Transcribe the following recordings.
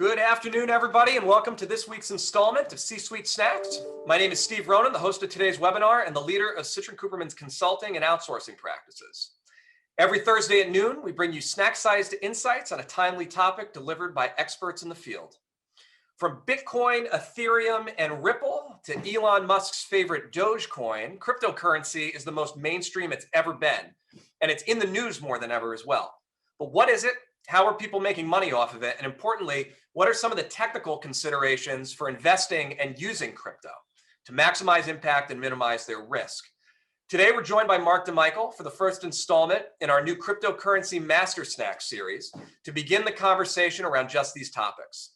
Good afternoon, everybody, and welcome to this week's installment of C-Suite Snacks. My name is Steve Ronan, the host of today's webinar and the leader of Citrin Cooperman's consulting and outsourcing practices. Every Thursday at noon, we bring you snack-sized insights on a timely topic delivered by experts in the field. From Bitcoin, Ethereum, and Ripple to Elon Musk's favorite Dogecoin, cryptocurrency is the most mainstream it's ever been, and it's in the news more than ever as well. But what is it? How are people making money off of it? And importantly, what are some of the technical considerations for investing and using crypto to maximize impact and minimize their risk? Today, we're joined by Mark DeMichael for the first installment in our new Cryptocurrency Master Snack series to begin the conversation around just these topics.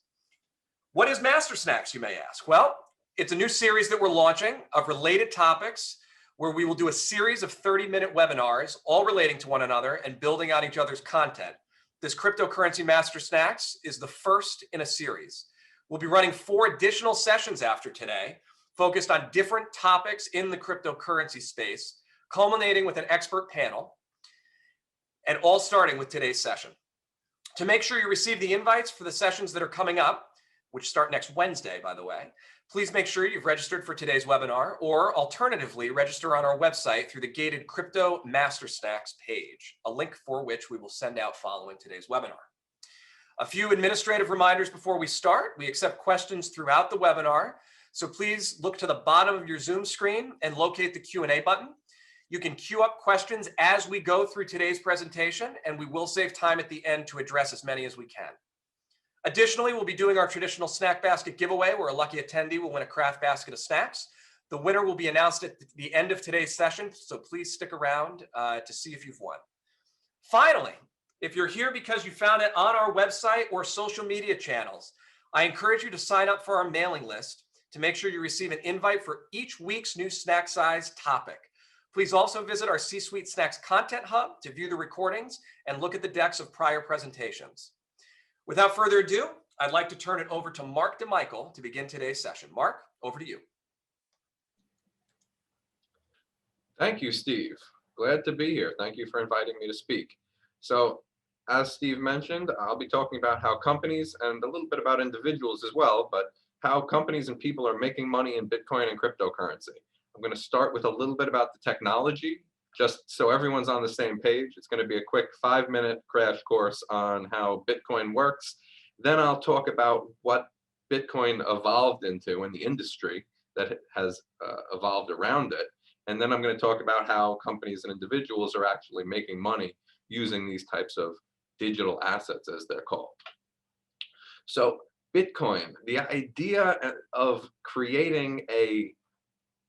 What is Master Snacks, you may ask? Well, it's a new series that we're launching of related topics where we will do a series of 30-minute webinars, all relating to one another and building on each other's content. This Cryptocurrency Master Snacks is the first in a series. We'll be running 4 additional sessions after today, focused on different topics in the cryptocurrency space, culminating with an expert panel, and all starting with today's session. To make sure you receive the invites for the sessions that are coming up, which start next Wednesday, by the way, please make sure you've registered for today's webinar, or alternatively, register on our website through the gated Crypto Master Snacks page, a link for which we will send out following today's webinar. A few administrative reminders before we start. We accept questions throughout the webinar, so please look to the bottom of your Zoom screen and locate the Q&A button. You can queue up questions as we go through today's presentation, and we will save time at the end to address as many as we can. Additionally, we'll be doing our traditional snack basket giveaway where a lucky attendee will win a craft basket of snacks. The winner will be announced at the end of today's session, so please stick around to see if you've won. Finally, if you're here because you found it on our website or social media channels, I encourage you to sign up for our mailing list to make sure you receive an invite for each week's new snack size topic. Please also visit our C-Suite Snacks Content Hub to view the recordings and look at the decks of prior presentations. Without further ado, I'd like to turn it over to Mark DeMichael to begin today's session. Mark, over to you. Thank you, Steve. Glad to be here. Thank you for inviting me to speak. So, as Steve mentioned, I'll be talking about how companies and a little bit about individuals as well, but how companies and people are making money in Bitcoin and cryptocurrency. I'm going to start with a little bit about the technology, just so everyone's on the same page. It's going to be a quick 5-minute crash course on how Bitcoin works. Then I'll talk about what Bitcoin evolved into in the industry that has evolved around it. And then I'm going to talk about how companies and individuals are actually making money using these types of digital assets, as they're called. So Bitcoin, the idea of creating a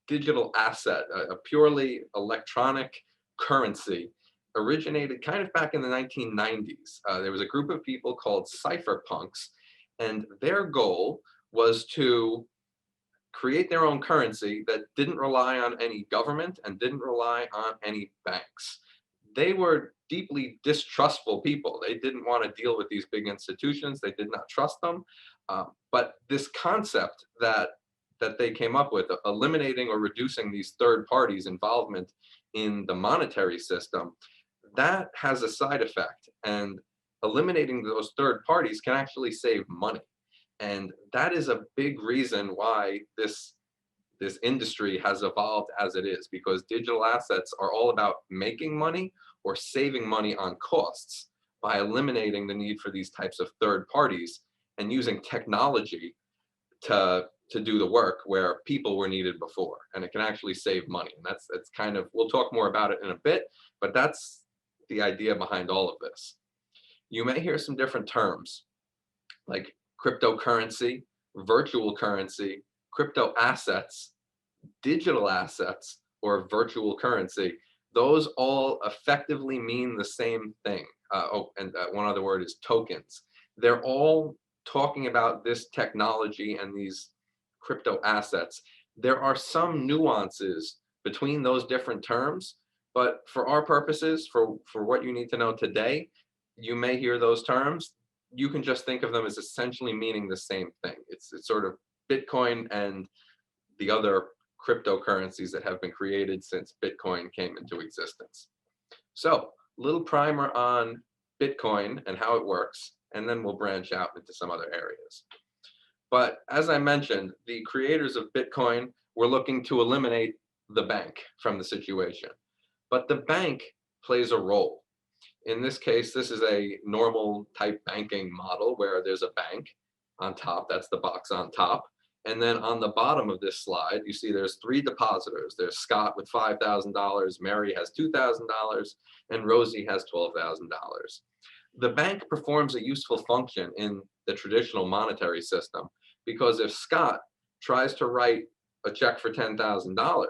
digital asset, a purely electronic currency, originated kind of back in the 1990s. There was a group of people called cypherpunks, and their goal was to create their own currency that didn't rely on any government and didn't rely on any banks. They were deeply distrustful people. They didn't want to deal with these big institutions. They did not trust them. But this concept that they came up with, eliminating or reducing these third parties' involvement in the monetary system, that has a side effect. And eliminating those third parties can actually save money. And that is a big reason why this industry has evolved as it is, because digital assets are all about making money or saving money on costs by eliminating the need for these types of third parties and using technology to do the work where people were needed before, and it can actually save money. And that's kind of, we'll talk more about it in a bit, but that's the idea behind all of this. You may hear some different terms like cryptocurrency, virtual currency, crypto assets, digital assets, or virtual currency. Those all effectively mean the same thing. One other word is tokens. They're all talking about this technology and these crypto assets. There are some nuances between those different terms, but for our purposes, for what you need to know today, you may hear those terms. You can just think of them as essentially meaning the same thing. It's sort of Bitcoin and the other cryptocurrencies that have been created since Bitcoin came into existence. So, little primer on Bitcoin and how it works, and then we'll branch out into some other areas. But as I mentioned, the creators of Bitcoin were looking to eliminate the bank from the situation. But the bank plays a role. In this case, this is a normal type banking model where there's a bank on top, that's the box on top. And then on the bottom of this slide, you see there's three depositors. There's Scott with $5,000, Mary has $2,000, and Rosie has $12,000. The bank performs a useful function in the traditional monetary system because if Scott tries to write a check for $10,000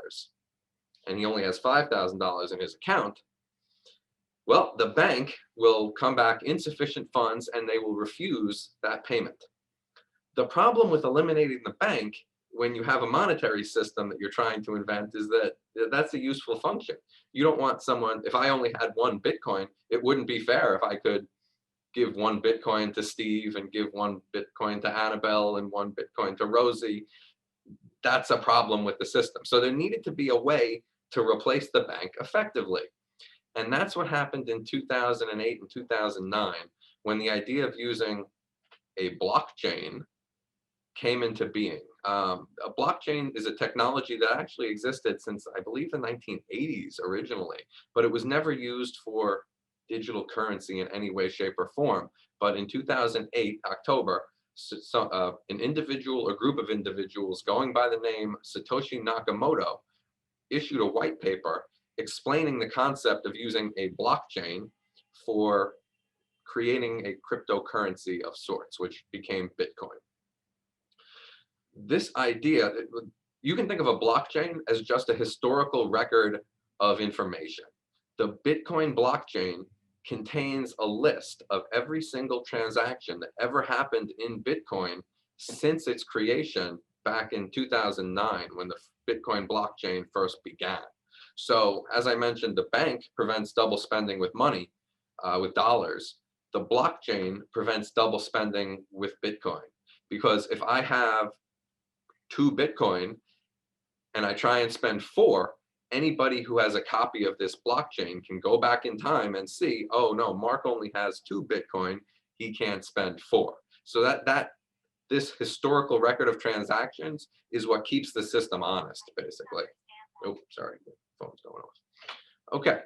and he only has $5,000 in his account, well, the bank will come back insufficient funds and they will refuse that payment. The problem with eliminating the bank when you have a monetary system that you're trying to invent is that that's a useful function. You don't want someone, if I only had one Bitcoin, it wouldn't be fair if I could give one Bitcoin to Steve and give one Bitcoin to Annabelle and one Bitcoin to Rosie. That's a problem with the system. So there needed to be a way to replace the bank effectively. And that's what happened in 2008 and 2009 when the idea of using a blockchain came into being. A blockchain is a technology that actually existed since, I believe, the 1980s originally, but it was never used for digital currency in any way, shape, or form. But in 2008, October, an individual or group of individuals going by the name Satoshi Nakamoto issued a white paper explaining the concept of using a blockchain for creating a cryptocurrency of sorts, which became Bitcoin. This idea, you can think of a blockchain as just a historical record of information. The Bitcoin blockchain contains a list of every single transaction that ever happened in Bitcoin since its creation back in 2009 when the Bitcoin blockchain first began. So as I mentioned, the bank prevents double spending with money, with dollars. The blockchain prevents double spending with Bitcoin. Because if I have 2 Bitcoin and I try and spend 4, anybody who has a copy of this blockchain can go back in time and see, oh no, Mark only has 2 Bitcoin, he can't spend 4. So this historical record of transactions is what keeps the system honest, basically. Oh, sorry, the phone's going off. Okay,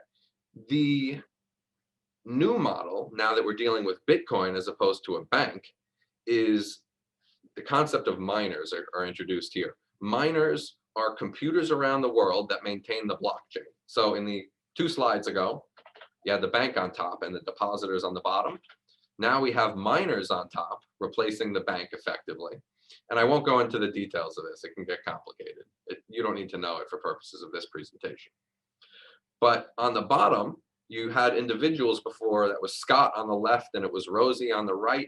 the new model, now that we're dealing with Bitcoin as opposed to a bank, is the concept of miners are introduced here. Miners are computers around the world that maintain the blockchain. So in the 2 slides ago, you had the bank on top and the depositors on the bottom. Now we have miners on top, replacing the bank effectively. And I won't go into the details of this. It can get complicated. You don't need to know it for purposes of this presentation. But on the bottom, you had individuals before that was Scott on the left and it was Rosie on the right.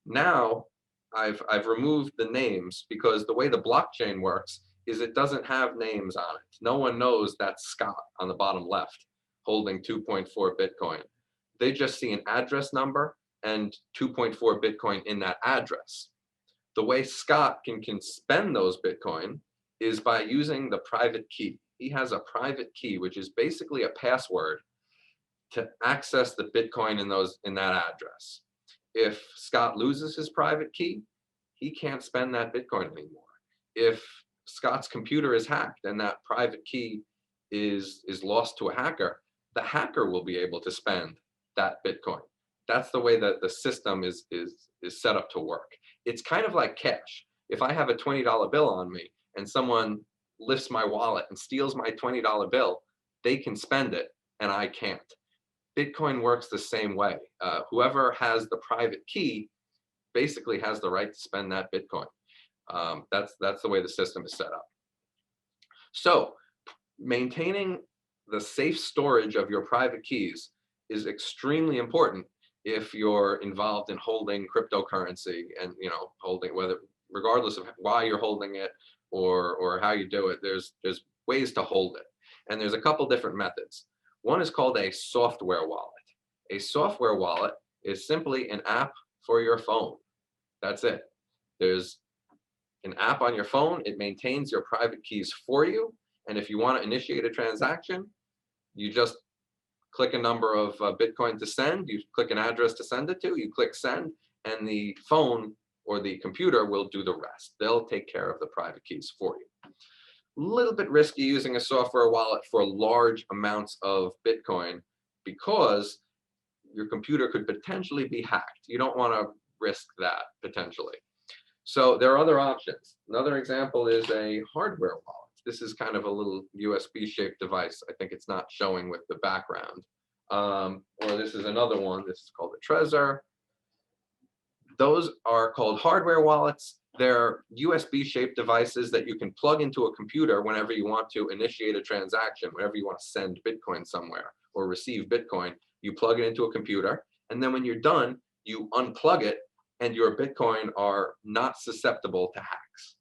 Now I've removed the names because the way the blockchain works is it doesn't have names on it. No one knows that's Scott on the bottom left holding 2.4 Bitcoin. They just see an address number and 2.4 Bitcoin in that address. The way Scott can spend those Bitcoin is by using the private key. He has a private key, which is basically a password to access the Bitcoin in that address. If Scott loses his private key, he can't spend that Bitcoin anymore. If Scott's computer is hacked and that private key is lost to a hacker, the hacker will be able to spend that Bitcoin. That's the way that the system is set up to work. It's kind of like cash. If I have a $20 bill on me and someone lifts my wallet and steals my $20 bill, they can spend it and I can't. Bitcoin works the same way. Whoever has the private key basically has the right to spend that Bitcoin. That's the way the system is set up. So maintaining the safe storage of your private keys is extremely important if you're involved in holding cryptocurrency and holding, regardless of why you're holding it or how you do it, there's ways to hold it. And there's a couple different methods. One is called a software wallet. A software wallet is simply an app for your phone. That's it. There's an app on your phone. It maintains your private keys for you. And if you want to initiate a transaction, you just click a number of Bitcoin to send. You click an address to send it to. You click send, and the phone or the computer will do the rest. They'll take care of the private keys for you. A little bit risky using a software wallet for large amounts of Bitcoin because your computer could potentially be hacked. You don't want to risk that potentially. So there are other options. Another example is a hardware wallet. This is kind of a little USB shaped device. I think it's not showing with the background. Or this is another one. This is called a Trezor. Those are called hardware wallets. They're USB shaped devices that you can plug into a computer whenever you want to initiate a transaction, whenever you want to send Bitcoin somewhere or receive Bitcoin. You plug it into a computer, and then when you're done, you unplug it, and your Bitcoin are not susceptible to hacks.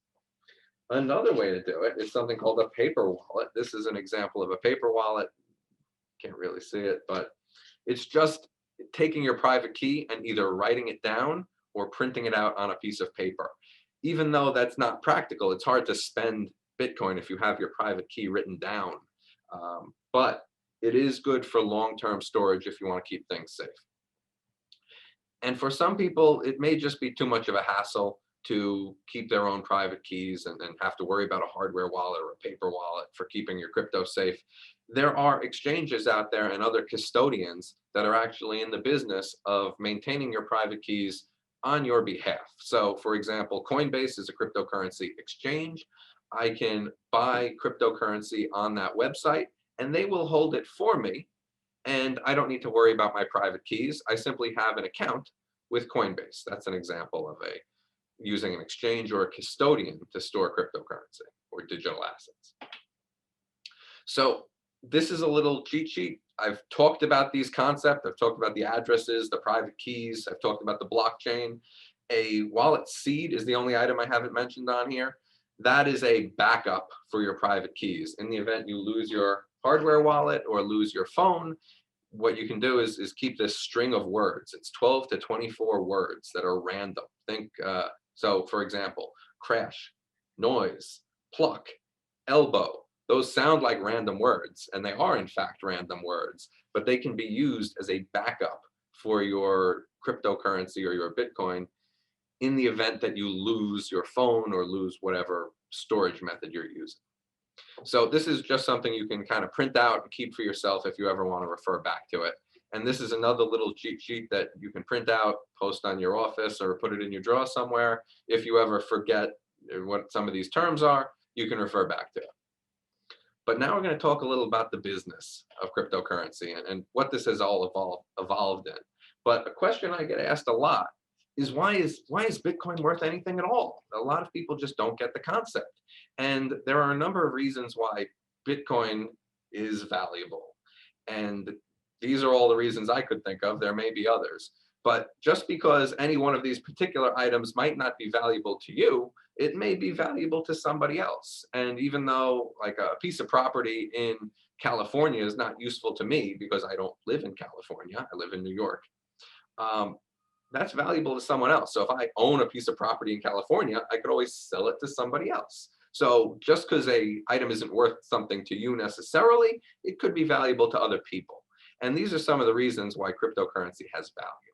Another way to do it is something called a paper wallet. This is an example of a paper wallet. Can't really see it, but it's just taking your private key and either writing it down or printing it out on a piece of paper. Even though that's not practical, it's hard to spend Bitcoin if you have your private key written down. But it is good for long-term storage if you want to keep things safe. And for some people, it may just be too much of a hassle to keep their own private keys and have to worry about a hardware wallet or a paper wallet for keeping your crypto safe. There are exchanges out there and other custodians that are actually in the business of maintaining your private keys on your behalf. So for example, Coinbase is a cryptocurrency exchange. I can buy cryptocurrency on that website and they will hold it for me. And I don't need to worry about my private keys. I simply have an account with Coinbase. That's an example of using an exchange or a custodian to store cryptocurrency or digital assets. So this is a little cheat sheet. I've talked about these concepts. I've talked about the addresses, the private keys. I've talked about the blockchain. A wallet seed is the only item I haven't mentioned on here. That is a backup for your private keys. In the event you lose your hardware wallet or lose your phone, what you can do is keep this string of words. It's 12 to 24 words that are random. So for example, crash, noise, pluck, elbow. Those sound like random words, and they are in fact random words, but they can be used as a backup for your cryptocurrency or your Bitcoin in the event that you lose your phone or lose whatever storage method you're using. So this is just something you can kind of print out and keep for yourself if you ever want to refer back to it. And this is another little cheat sheet that you can print out, post on your office, or put it in your drawer somewhere. If you ever forget what some of these terms are, you can refer back to it. But now we're going to talk a little about the business of cryptocurrency and what this has all evolved in. But a question I get asked a lot is why is Bitcoin worth anything at all? A lot of people just don't get the concept. And there are a number of reasons why Bitcoin is valuable. And these are all the reasons I could think of. There may be others. But just because any one of these particular items might not be valuable to you, it may be valuable to somebody else. And even though like a piece of property in California is not useful to me because I don't live in California, I live in New York, that's valuable to someone else. So if I own a piece of property in California, I could always sell it to somebody else. So just because an item isn't worth something to you necessarily, it could be valuable to other people. And these are some of the reasons why cryptocurrency has value.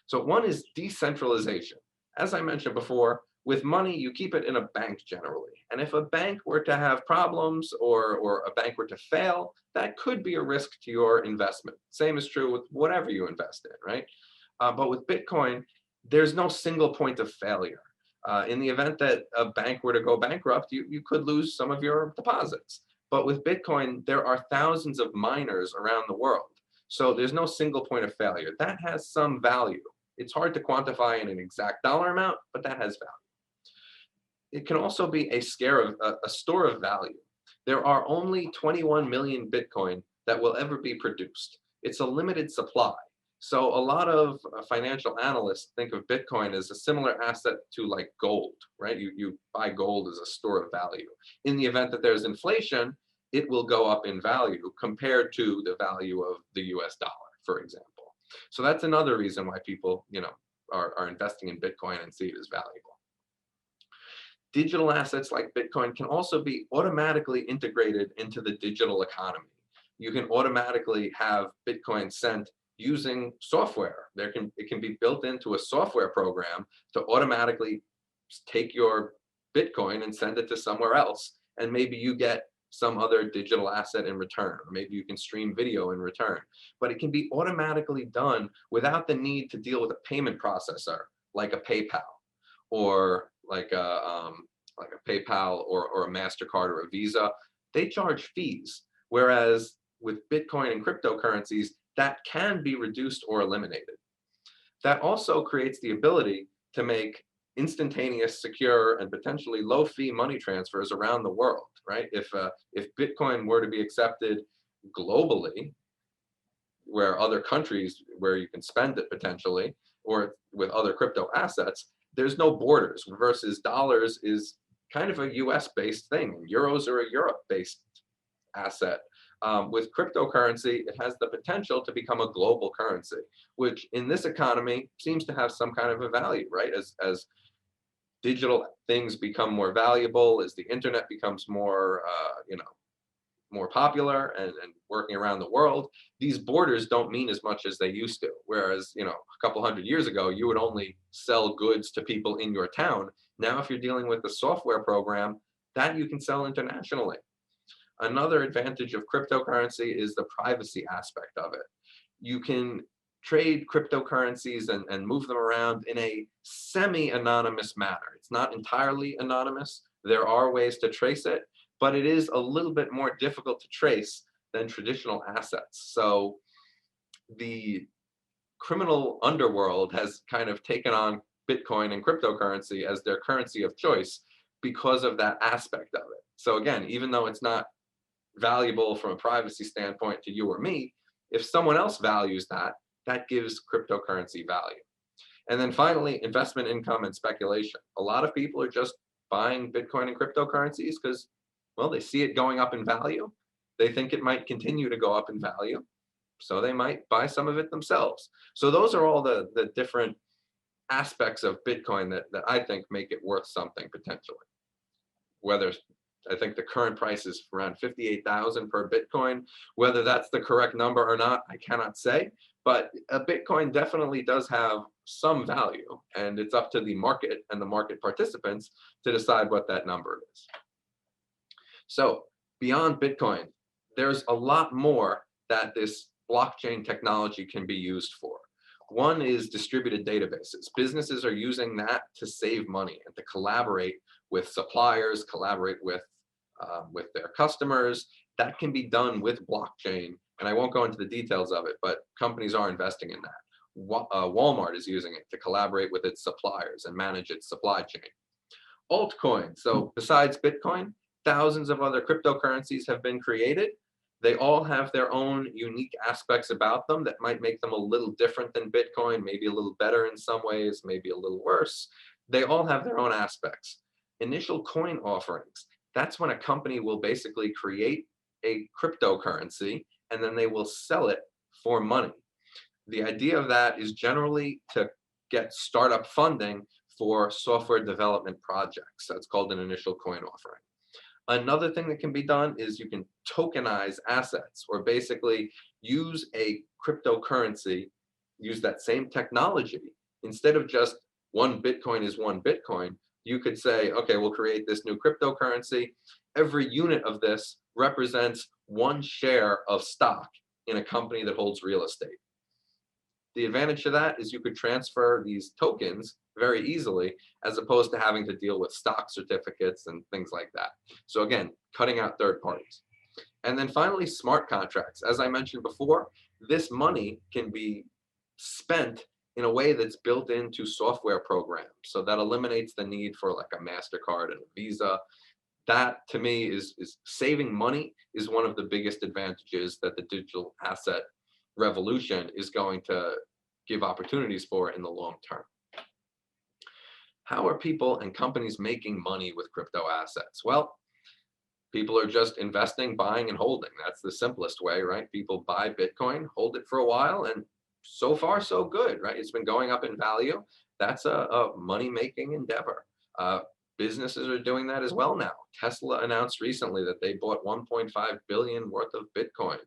So one is decentralization. As I mentioned before, with money, you keep it in a bank generally. And if a bank were to have problems or a bank were to fail, that could be a risk to your investment. Same is true with whatever you invest in, right? But with Bitcoin, there's no single point of failure. In the event that a bank were to go bankrupt, you could lose some of your deposits. But with Bitcoin, there are thousands of miners around the world. So there's no single point of failure. That has some value. It's hard to quantify in an exact dollar amount, but that has value. It can also be a store of value. There are only 21 million Bitcoin that will ever be produced. It's a limited supply. So a lot of financial analysts think of Bitcoin as a similar asset to like gold, right? You buy gold as a store of value. In the event that there's inflation, it will go up in value compared to the value of the US dollar, for example. So that's another reason why people, are investing in Bitcoin and see it as valuable. Digital assets like Bitcoin can also be automatically integrated into the digital economy. You can automatically have Bitcoin sent using software. It can be built into a software program to automatically take your Bitcoin and send it to somewhere else, and maybe you get some other digital asset in return, or maybe you can stream video in return. But it can be automatically done without the need to deal with a payment processor like a PayPal, or like a PayPal or a MasterCard or a Visa. They charge fees, whereas with Bitcoin and cryptocurrencies, that can be reduced or eliminated. That also creates the ability to make instantaneous, secure, and potentially low-fee money transfers around the world, right? If Bitcoin were to be accepted globally, where other countries where you can spend it potentially, or with other crypto assets, there's no borders, versus dollars is kind of a US based thing. Euros are a Europe based asset. With cryptocurrency, it has the potential to become a global currency, which in this economy seems to have some kind of a value, right? As digital things become more valuable, as the internet becomes more, more popular and working around the world, these borders don't mean as much as they used to. Whereas, a couple hundred years ago, you would only sell goods to people in your town. Now, if you're dealing with a software program, that you can sell internationally. Another advantage of cryptocurrency is the privacy aspect of it. You can trade cryptocurrencies and move them around in a semi-anonymous manner. It's not entirely anonymous. There are ways to trace it, but it is a little bit more difficult to trace than traditional assets. So the criminal underworld has kind of taken on Bitcoin and cryptocurrency as their currency of choice because of that aspect of it. So again, even though it's not valuable from a privacy standpoint to you or me, if someone else values that, that gives cryptocurrency value. And then finally, investment income and speculation. A lot of people are just buying Bitcoin and cryptocurrencies because, well, they see it going up in value. They think it might continue to go up in value. So they might buy some of it themselves. So those are all the different aspects of Bitcoin that I think make it worth something potentially. Whether I think the current price is around 58,000 per Bitcoin. Whether that's the correct number or not, I cannot say. But a Bitcoin definitely does have some value, and it's up to the market and the market participants to decide what that number is. So beyond Bitcoin, there's a lot more that this blockchain technology can be used for. One is distributed databases. Businesses are using that to save money and to collaborate with suppliers, collaborate with their customers. That can be done with blockchain, and I won't go into the details of it, but companies are investing in that. Walmart is using it to collaborate with its suppliers and manage its supply chain. Altcoins. So besides Bitcoin, thousands of other cryptocurrencies have been created. They all have their own unique aspects about them that might make them a little different than Bitcoin, maybe a little better in some ways, maybe a little worse. They all have their own aspects. Initial coin offerings. That's when a company will basically create a cryptocurrency and then they will sell it for money. The idea of that is generally to get startup funding for software development projects. That's called an initial coin offering. Another thing that can be done is you can tokenize assets, or basically use a cryptocurrency, use that same technology. Instead of just one Bitcoin is one Bitcoin, you could say, okay, we'll create this new cryptocurrency. Every unit of this represents one share of stock in a company that holds real estate. The advantage to that is you could transfer these tokens very easily, as opposed to having to deal with stock certificates and things like that. So again, cutting out third parties. And then finally, smart contracts. As I mentioned before, this money can be spent in a way that's built into software programs. So that eliminates the need for like a MasterCard and a Visa. That to me is saving money is one of the biggest advantages that the digital asset revolution is going to give opportunities for in the long term. How are people and companies making money with crypto assets? Well, people are just investing, buying, and holding. That's the simplest way, right? People buy Bitcoin, hold it for a while, and so far so good, right? It's been going up in value. That's a money-making endeavor. Businesses are doing that as well now. Tesla announced recently that they bought 1.5 billion worth of Bitcoin.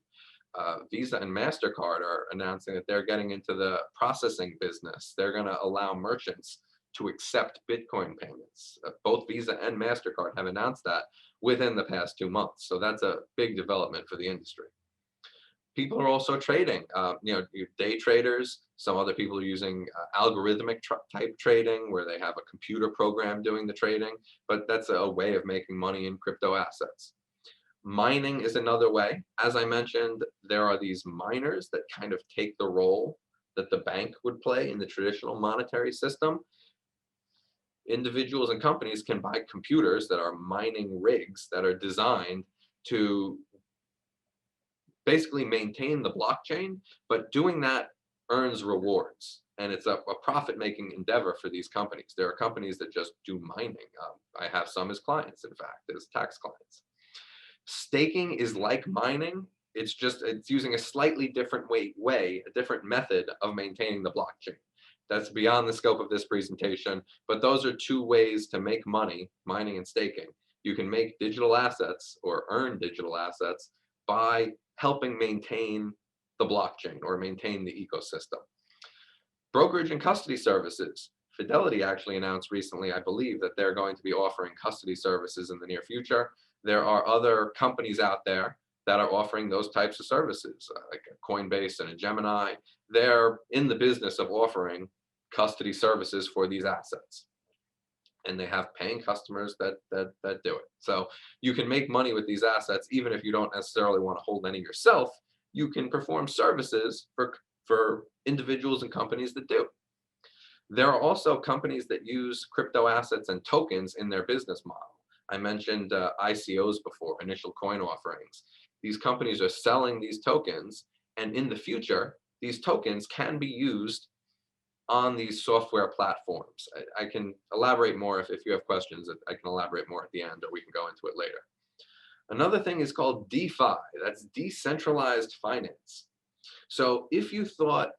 Visa and MasterCard are announcing that they're getting into the processing business. They're going to allow merchants to accept Bitcoin payments. Both Visa and MasterCard have announced that within the past 2 months. So that's a big development for the industry. People are also trading, day traders. Some other people are using algorithmic type trading where they have a computer program doing the trading, but that's a way of making money in crypto assets. Mining is another way. As I mentioned, there are these miners that kind of take the role that the bank would play in the traditional monetary system. Individuals and companies can buy computers that are mining rigs that are designed to basically maintain the blockchain, but doing that earns rewards. And it's a profit-making endeavor for these companies. There are companies that just do mining. I have some as clients, in fact, as tax clients. Staking is like mining. It's using a slightly different way, a different method of maintaining the blockchain. That's beyond the scope of this presentation, but those are two ways to make money, mining and staking. You can make digital assets or earn digital assets by helping maintain the blockchain or maintain the ecosystem. Brokerage and custody services. Fidelity actually announced recently, I believe, that they're going to be offering custody services in the near future. There are other companies out there that are offering those types of services, like a Coinbase and a Gemini. They're in the business of offering custody services for these assets. And they have paying customers that do it. So you can make money with these assets, even if you don't necessarily want to hold any yourself. You can perform services for individuals and companies that do. There are also companies that use crypto assets and tokens in their business model. I mentioned ICOs before, initial coin offerings. These companies are selling these tokens, and in the future, these tokens can be used on these software platforms. I can elaborate more if you have questions. I can elaborate more at the end, or we can go into it later. Another thing is called DeFi. That's decentralized finance. So if you thought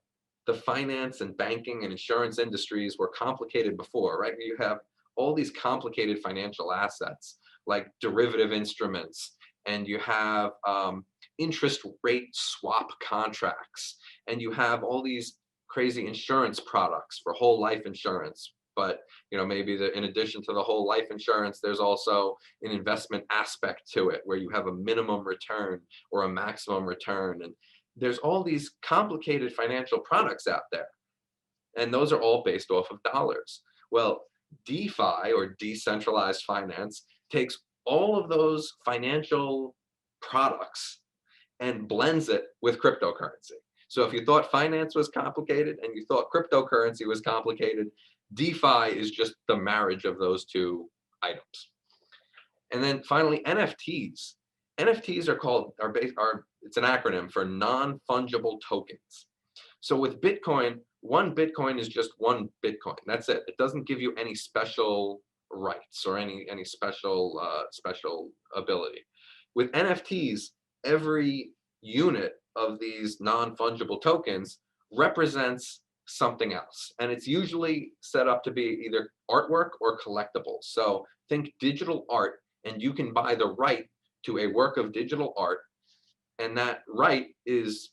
the finance and banking and insurance industries were complicated before, right? You have all these complicated financial assets like derivative instruments, and you have interest rate swap contracts, and you have all these crazy insurance products for whole life insurance. But maybe in addition to the whole life insurance, there's also an investment aspect to it where you have a minimum return or a maximum return. And there's all these complicated financial products out there. And those are all based off of dollars. Well, DeFi, or decentralized finance, takes all of those financial products and blends it with cryptocurrency. So if you thought finance was complicated and you thought cryptocurrency was complicated, DeFi is just the marriage of those two items. And then finally, NFTs. NFTs it's an acronym for non-fungible tokens. So with Bitcoin, one Bitcoin is just one Bitcoin. That's it. It doesn't give you any special rights or any special ability. With NFTs, every unit of these non-fungible tokens represents something else. And it's usually set up to be either artwork or collectibles. So think digital art, and you can buy the right to a work of digital art, and that right is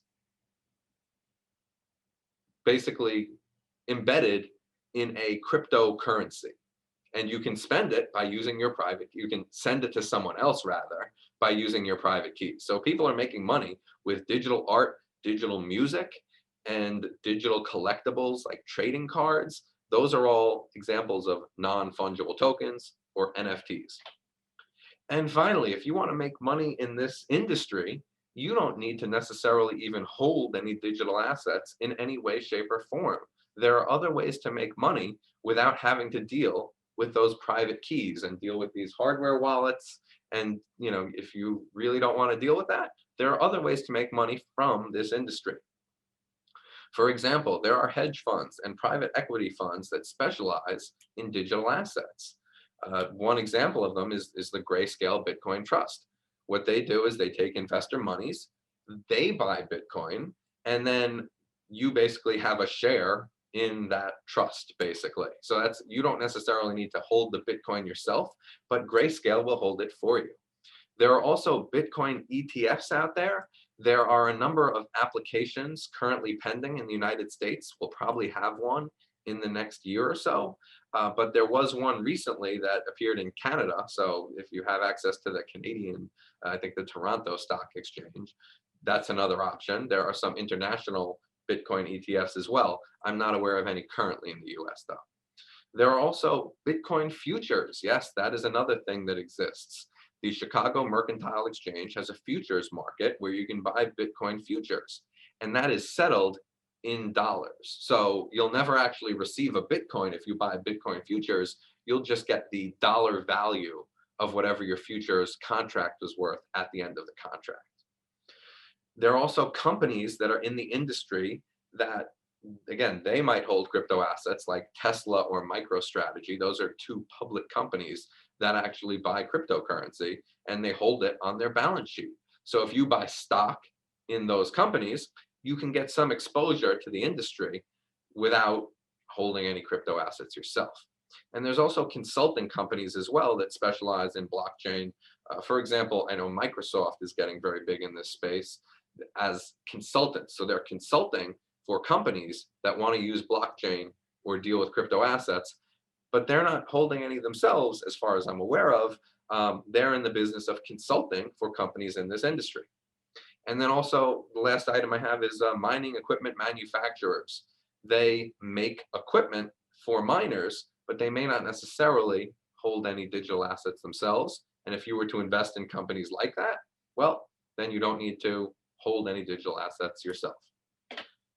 basically embedded in a cryptocurrency. And you can spend it by using you can send it to someone else rather by using your private keys. So people are making money with digital art, digital music, and digital collectibles like trading cards. Those are all examples of non-fungible tokens, or NFTs. And finally, if you want to make money in this industry, you don't need to necessarily even hold any digital assets in any way, shape, or form. There are other ways to make money without having to deal with those private keys and deal with these hardware wallets. And if you really don't want to deal with that, there are other ways to make money from this industry. For example, there are hedge funds and private equity funds that specialize in digital assets. One example of them is the Grayscale Bitcoin Trust. What they do is they take investor monies, they buy Bitcoin, and then you basically have a share in that trust, basically. So you don't necessarily need to hold the Bitcoin yourself, but Grayscale will hold it for you. There are also Bitcoin ETFs out there, There are a number of applications currently pending in the United States. We'll probably have one in the next year or so. But there was one recently that appeared in Canada. So if you have access to the Canadian, I think the Toronto Stock Exchange, that's another option. There are some international Bitcoin ETFs as well. I'm not aware of any currently in the US though. There are also Bitcoin futures. Yes, that is another thing that exists. The Chicago Mercantile Exchange has a futures market where you can buy Bitcoin futures, and that is settled in dollars. So you'll never actually receive a Bitcoin if you buy Bitcoin futures. You'll just get the dollar value of whatever your futures contract was worth at the end of the contract. There are also companies that are in the industry that, again, they might hold crypto assets like Tesla or MicroStrategy. Those are two public companies that actually buy cryptocurrency and they hold it on their balance sheet. So if you buy stock in those companies, you can get some exposure to the industry without holding any crypto assets yourself. And there's also consulting companies as well that specialize in blockchain. For example, I know Microsoft is getting very big in this space as consultants. So they're consulting for companies that want to use blockchain or deal with crypto assets, but they're not holding any themselves, as far as I'm aware of. They're in the business of consulting for companies in this industry. And then also, the last item I have is mining equipment manufacturers. They make equipment for miners, but they may not necessarily hold any digital assets themselves. And if you were to invest in companies like that, well, then you don't need to hold any digital assets yourself.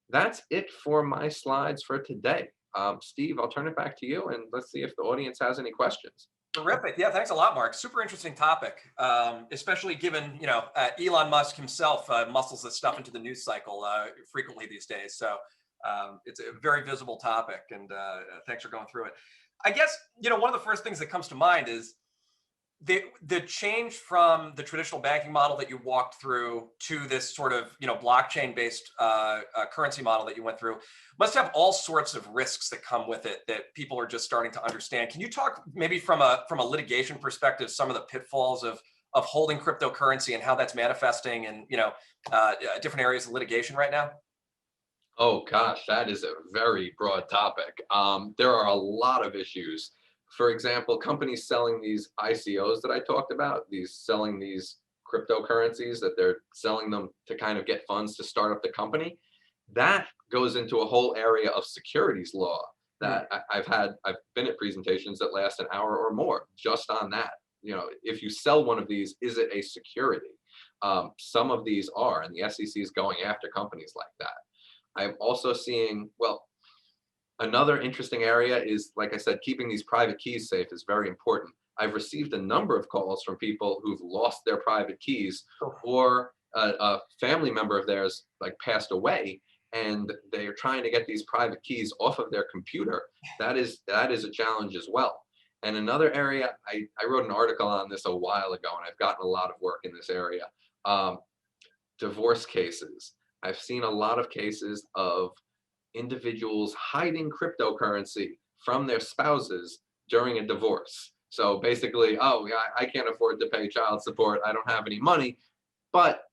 That's it for my slides for today. Steve, I'll turn it back to you and let's see if the audience has any questions. Terrific. Yeah, thanks a lot, Mark. Super interesting topic, especially given, Elon Musk himself muscles this stuff into the news cycle frequently these days. So it's a very visible topic, and thanks for going through it. I guess, one of the first things that comes to mind is the change from the traditional banking model that you walked through to this sort of blockchain-based currency model that you went through must have all sorts of risks that come with it that people are just starting to understand. Can you talk maybe from a litigation perspective some of the pitfalls of holding cryptocurrency and how that's manifesting in different areas of litigation right now? Oh gosh, that is a very broad topic. There are a lot of issues. For example, companies selling these ICOs that I talked about, selling these cryptocurrencies that they're selling them to kind of get funds to start up the company, that goes into a whole area of securities law that I've been at presentations that last an hour or more just on that. If you sell one of these, is it a security? Some of these are, and the SEC is going after companies like that. I'm also seeing, another interesting area is, like I said, keeping these private keys safe is very important. I've received a number of calls from people who've lost their private keys, or a family member of theirs passed away, and they are trying to get these private keys off of their computer. That is a challenge as well. And another area, I wrote an article on this a while ago, and I've gotten a lot of work in this area. Divorce cases. I've seen a lot of cases of individuals hiding cryptocurrency from their spouses during a divorce. So basically, oh, yeah, I can't afford to pay child support. I don't have any money. But,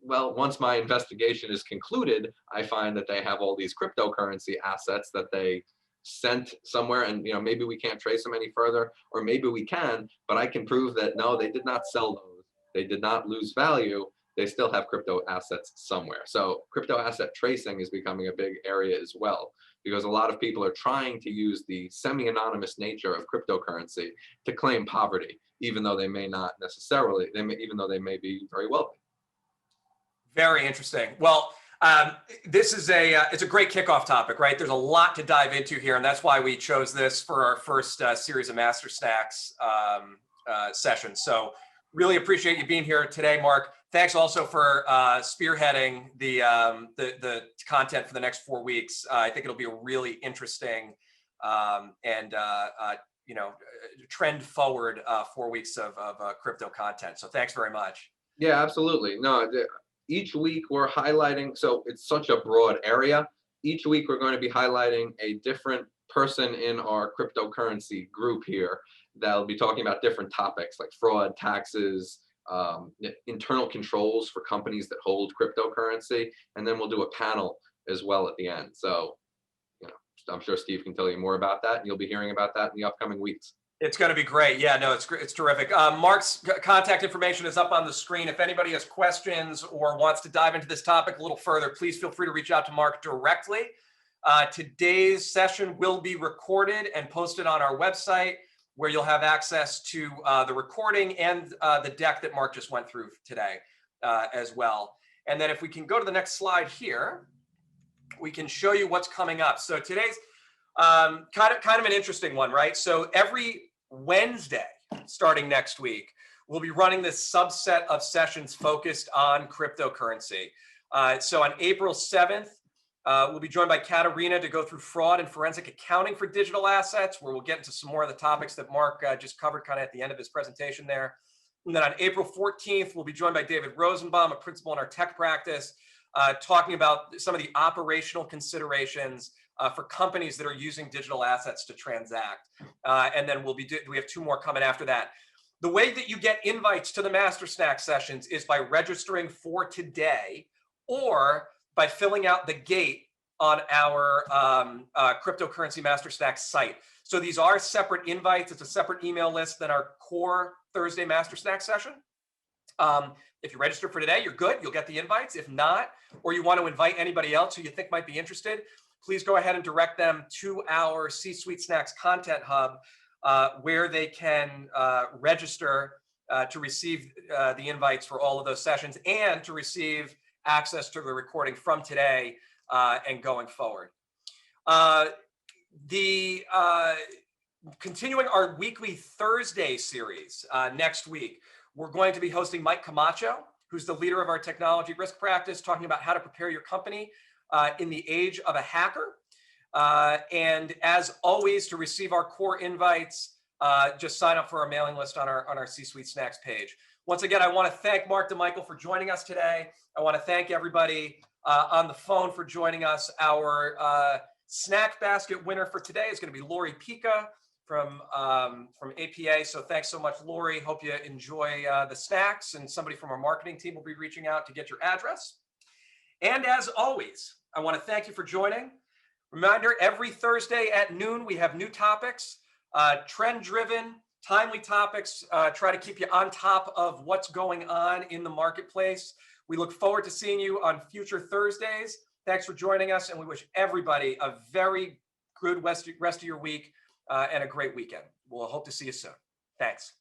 once my investigation is concluded, I find that they have all these cryptocurrency assets that they sent somewhere, and maybe we can't trace them any further, or maybe we can, but I can prove that no, they did not sell those. They did not lose value. They still have crypto assets somewhere. So crypto asset tracing is becoming a big area as well, because a lot of people are trying to use the semi-anonymous nature of cryptocurrency to claim poverty, even though they may not necessarily, even though they may be very wealthy. Very interesting. Well, this is it's a great kickoff topic, right? There's a lot to dive into here, and that's why we chose this for our first series of Master Snacks sessions. So really appreciate you being here today, Mark. Thanks also for spearheading the content for the next 4 weeks. I think it'll be a really interesting and trend forward 4 weeks of crypto content. So thanks very much. Yeah, absolutely. No, each week we're highlighting, so it's such a broad area. Each week we're going to be highlighting a different person in our cryptocurrency group here that'll be talking about different topics like fraud, taxes, internal controls for companies that hold cryptocurrency, and then we'll do a panel as well at the end. So, you know, I'm sure Steve can tell you more about that, and you'll be hearing about that in the upcoming weeks. It's going to be great. Yeah, no, it's terrific. Mark's contact information is up on the screen. If anybody has questions or wants to dive into this topic a little further, please feel free to reach out to Mark directly. Today's session will be recorded and posted on our website, where you'll have access to the recording and the deck that Mark just went through today as well. And then if we can go to the next slide here, we can show you what's coming up. So today's kind of an interesting one, right? So every Wednesday, starting next week, we'll be running this subset of sessions focused on cryptocurrency. So on April 7th, we'll be joined by Katarina to go through fraud and forensic accounting for digital assets, where we'll get into some more of the topics that Mark just covered kind of at the end of his presentation there. And then on April 14th, we'll be joined by David Rosenbaum, a principal in our tech practice, talking about some of the operational considerations for companies that are using digital assets to transact. And then we have 2 more coming after that. The way that you get invites to the Master Snack sessions is by registering for today, or by filling out the gate on our cryptocurrency Master Snack site. So these are separate invites. It's a separate email list than our core Thursday Master Snack session. If you register for today, you're good. You'll get the invites. If not, or you want to invite anybody else who you think might be interested, please go ahead and direct them to our C-Suite Snacks Content Hub, where they can register to receive the invites for all of those sessions and to receive access to the recording from today and going forward. Continuing our weekly Thursday series next week, we're going to be hosting Mike Camacho, who's the leader of our technology risk practice, talking about how to prepare your company in the age of a hacker. And as always, to receive our core invites, just sign up for our mailing list on our C-Suite Snacks page. Once again, I want to thank Mark DeMichael for joining us today. I want to thank everybody on the phone for joining us. Our snack basket winner for today is going to be Lori Pica from APA. So thanks so much, Lori. Hope you enjoy the snacks, and somebody from our marketing team will be reaching out to get your address. And as always, I want to thank you for joining. Reminder, every Thursday at noon, we have new topics, trend-driven, timely topics, try to keep you on top of what's going on in the marketplace. We look forward to seeing you on future Thursdays. Thanks for joining us, and we wish everybody a very good rest of your week and a great weekend. We'll hope to see you soon. Thanks.